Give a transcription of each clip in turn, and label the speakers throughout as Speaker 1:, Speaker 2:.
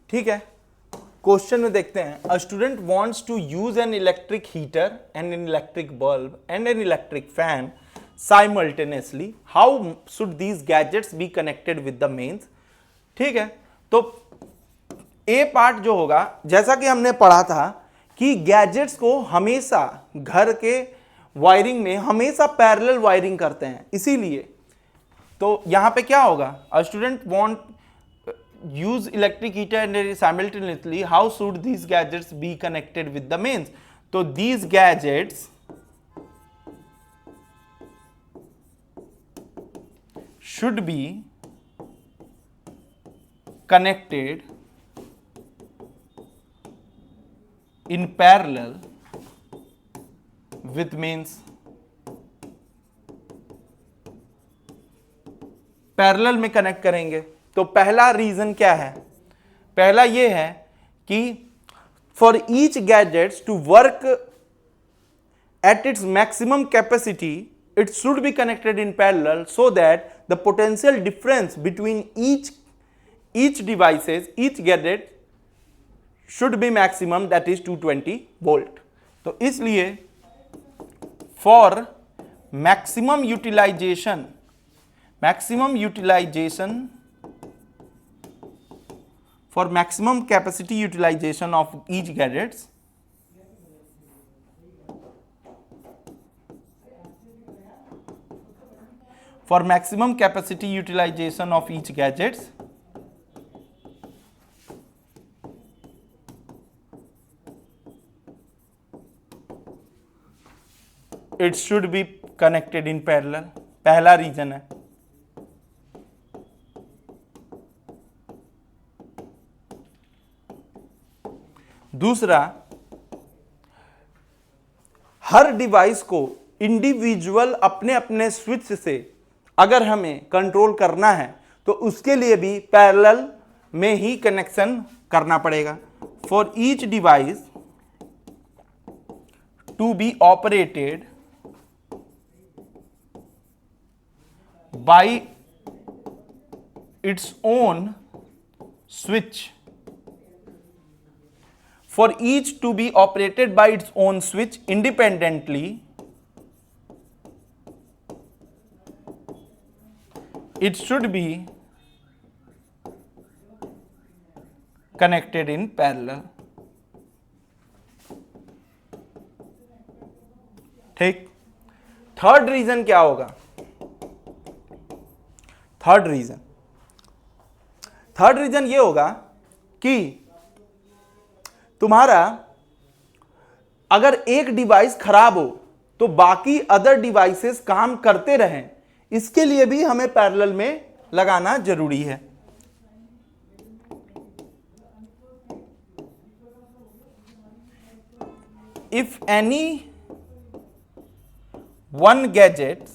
Speaker 1: ठीक है, क्वेश्चन में देखते हैं, a student wants to use an electric heater and an electric bulb and an electric fan simultaneously, how should these gadgets be connected with the mains. ठीक है, तो ए part जो होगा, जैसा कि हमने पढ़ा था कि गैजेट्स को हमेशा घर के वायरिंग में हमेशा पैरेलल वायरिंग करते हैं, इसीलिए तो यहां पे क्या होगा, a student want use electric heater and simultaneously, how should these gadgets be connected with the mains। तो these gadgets should be connected in parallel with mains। Parallel में कनेक्ट करेंगे। तो पहला रीजन क्या है, पहला ये है कि for each gadgets to work at its maximum capacity it should be connected in parallel so that the potential difference between each devices, each gadget should be maximum, that is 220 volt. तो इसलिए for maximum utilisation for maximum capacity utilization of each gadgets, for maximum capacity utilization of each gadgets, it should be connected in parallel। पहला reason है। दूसरा, हर device को individual अपने अपने switch से अगर हमें कंट्रोल करना है तो उसके लिए भी पैरेलल में ही कनेक्शन करना पड़ेगा। For each device to be operated by its own switch, for each to be operated by its own switch independently, it should be connected in parallel। ठीक, थर्ड रीजन क्या होगा, थर्ड रीजन ये होगा कि तुम्हारा अगर एक डिवाइस खराब हो तो बाकी अदर डिवाइसेस काम करते रहें, इसके लिए भी हमें पैरेलल में लगाना जरूरी है। If any one gadget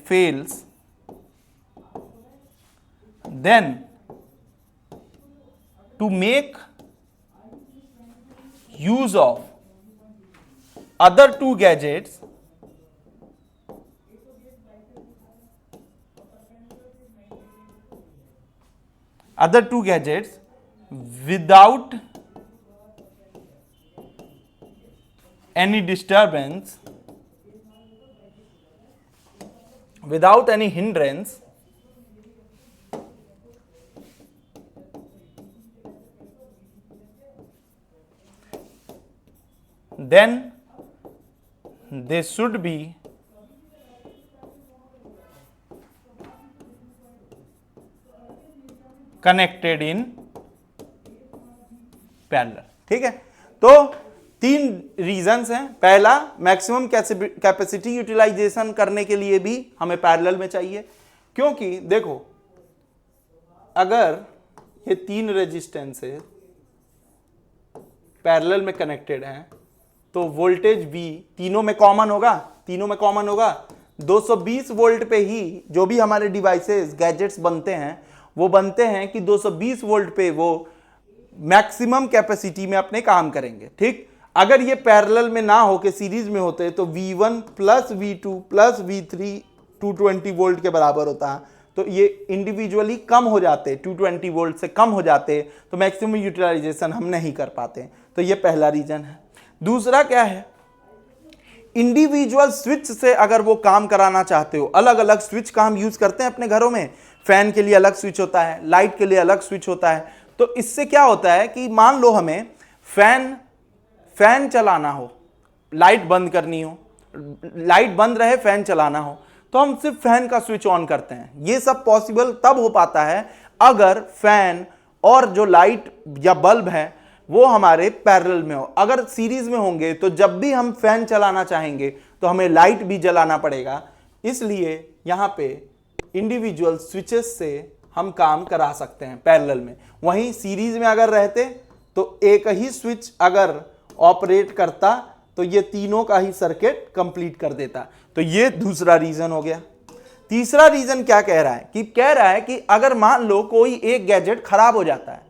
Speaker 1: fails, then to make use of other two gadgets, without any disturbance, without any hindrance, then they should be connected in parallel। ठीक है, तो तीन रीजंस हैं। पहला, मैक्सिमम कैपेसिटी यूटिलाइजेशन करने के लिए भी हमें पैरेलल में चाहिए, क्योंकि देखो अगर ये तीन रेजिस्टेंस पैरेलल में कनेक्टेड हैं तो वोल्टेज V तीनों में कॉमन होगा, 220 वोल्ट पे ही जो भी हमारे डिवाइसेस गैजेट्स बनते हैं वो बनते हैं कि 220 वोल्ट पे वो मैक्सिमम कैपेसिटी में अपने काम करेंगे। ठीक, अगर ये पैरेलल में ना हो के सीरीज में होते तो V1 plus V2 plus V3 220 volt के बराबर होता, तो ये इंडिविजुअली कम हो जाते, 220 वोल्ट से कम हो जाते, तो मैक्सिमम यूटिलाइजेशन हम नहीं कर पाते। तो ये पहला रीजन है। दूसरा क्या है, इंडिविजुअल स्विच से अगर वो काम कराना चाहते हो, अलग अलग स्विच का हम यूज करते हैं अपने घरों में, फैन के लिए अलग स्विच होता है, लाइट के लिए अलग स्विच होता है। तो इससे क्या होता है कि मान लो हमें फैन चलाना हो, लाइट बंद करनी हो, लाइट बंद रहे फैन चलाना हो, तो हम सिर्फ फैन का स्विच ऑन करते हैं। ये सब पॉसिबल तब हो पाता है अगर फैन और जो लाइट या बल्ब है वो हमारे पैरेलल में हो। अगर सीरीज में होंगे तो जब भी हम फैन चलाना चाहेंगे तो हमें लाइट भी जलाना पड़ेगा। इसलिए यहां पे इंडिविजुअल स्विचेस से हम काम करा सकते हैं पैरेलल में। वहीं सीरीज में अगर रहते तो एक ही स्विच अगर ऑपरेट करता तो ये तीनों का ही सर्किट कंप्लीट कर देता। तो ये दूसरा रीजन हो गया। तीसरा रीजन क्या कह रहा है कि अगर मान लो कोई एक गैजेट खराब हो जाता है,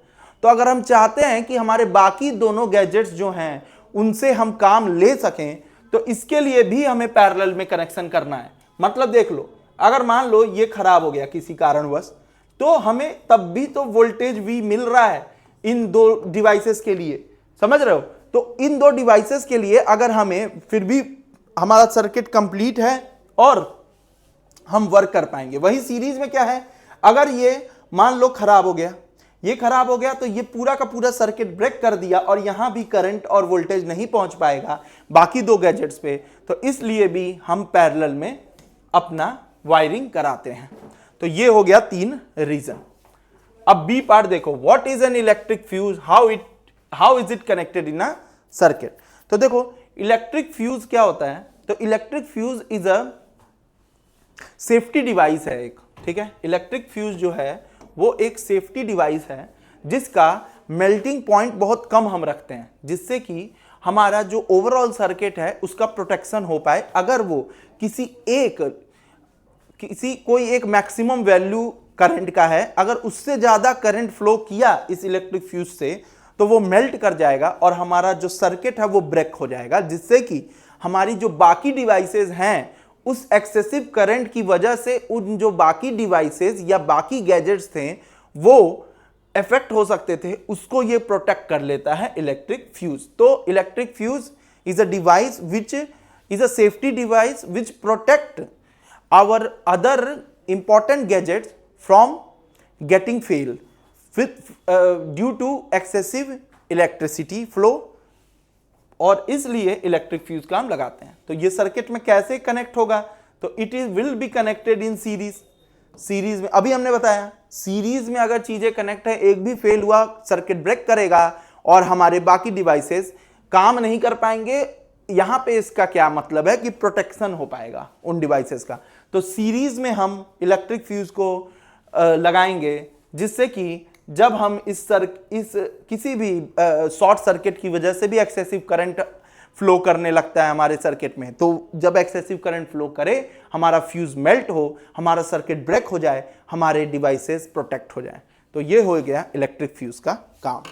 Speaker 1: तो अगर हम चाहते हैं कि हमारे बाकी दोनों गैजेट्स जो हैं उनसे हम काम ले सकें, तो इसके लिए भी हमें पैरेलल में कनेक्शन करना है। मतलब देख लो, अगर मान लो ये खराब हो गया किसी कारणवश, तो हमें तब भी तो वोल्टेज भी मिल रहा है इन दो डिवाइसेस के लिए, समझ रहे हो। तो इन दो डिवाइसेस के लिए अगर हमें फिर भी हमारा सर्किट कंप्लीट है और हम वर्क कर पाएंगे। वही सीरीज में क्या है, अगर ये मान लो खराब हो गया, ये खराब हो गया, तो ये पूरा का पूरा सर्किट ब्रेक कर दिया और यहां भी करंट और वोल्टेज नहीं पहुंच पाएगा बाकी दो गैजेट्स पे। तो इसलिए भी हम पैरेलल में अपना वायरिंग कराते हैं। तो ये हो गया 3 रीजन। अब बी पार्ट देखो, what is an electric fuse, how is it connected in a circuit. तो देखो इलेक्ट्रिक फ्यूज क्या होता है, तो electric fuse is a safety device है एक, ठीक है। इलेक्ट्रिक फ्यूज जो है वो एक सेफ्टी डिवाइस है जिसका मेल्टिंग पॉइंट बहुत कम हम रखते हैं, जिससे कि हमारा जो ओवरऑल सर्किट है उसका प्रोटेक्शन हो पाए। अगर वो कोई एक मैक्सिमम वैल्यू करंट का है, अगर उससे ज्यादा करंट फ्लो किया इस इलेक्ट्रिक फ्यूज से, तो वो मेल्ट कर जाएगा और हमारा जो सर्किट है वो ब्रेक हो जाएगा, जिससे कि हमारी जो बाकी डिवाइसेस हैं उस एक्सेसिव करंट की वजह से उन जो बाकी डिवाइसेस या बाकी गैजेट्स थे वो इफेक्ट हो सकते थे, उसको ये प्रोटेक्ट कर लेता है इलेक्ट्रिक फ्यूज। तो electric fuse is a device which is a safety device which protect our other important gadgets from getting fail due to excessive electricity flow, और इसलिए इलेक्ट्रिक फ्यूज का हम लगाते हैं। तो ये सर्किट में कैसे कनेक्ट होगा, तो it is will be connected in series में। अभी हमने बताया सीरीज में अगर चीजें कनेक्ट है, एक भी फेल हुआ सर्किट ब्रेक करेगा और हमारे बाकी डिवाइसेस काम नहीं कर पाएंगे। यहां पे इसका क्या मतलब है कि प्रोटेक्शन हो पाएगा उन डिवाइसेस का। तो सीरीज में हम इलेक्ट्रिक फ्यूज को लगाएंगे, जिससे कि जब हम किसी भी शॉर्ट सर्किट की वजह से भी एक्सेसिव करंट फ्लो करने लगता है हमारे सर्किट में, तो जब एक्सेसिव करंट फ्लो करे, हमारा फ्यूज मेल्ट हो, हमारा सर्किट ब्रेक हो जाए, हमारे डिवाइसेस प्रोटेक्ट हो जाए। तो ये हो गया इलेक्ट्रिक फ्यूज का काम।